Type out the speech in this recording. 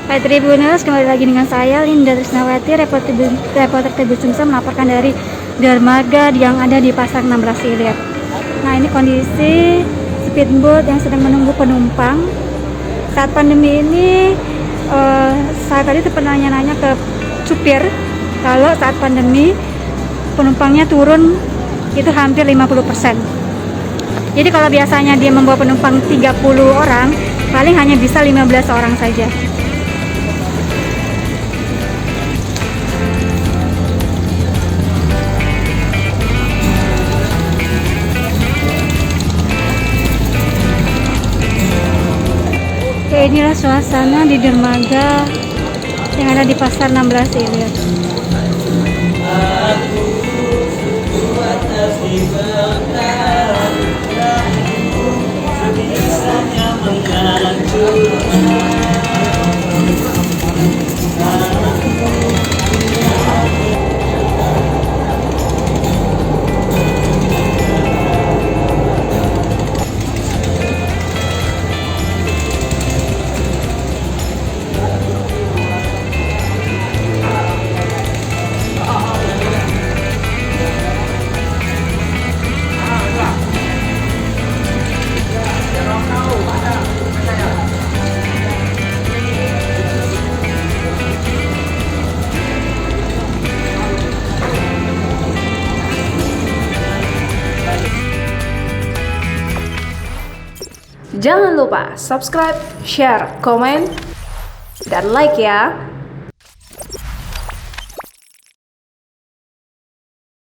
Hai Tribuners, kembali lagi dengan saya Linda Trisnawati, reporter TV Sumsel melaporkan dari dermaga yang ada di Pasar 16 Ilir. Nah, ini kondisi speedboat yang sedang menunggu penumpang. Saat pandemi ini, saya tadi pernah nanya ke supir kalau saat pandemi penumpangnya turun itu hampir 50%. Jadi kalau biasanya dia membawa penumpang 30 orang, paling hanya bisa 15 orang saja. Oke, inilah suasana di dermaga yang ada di Pasar 16 Ilir. Jangan lupa subscribe, share, komen, dan like ya.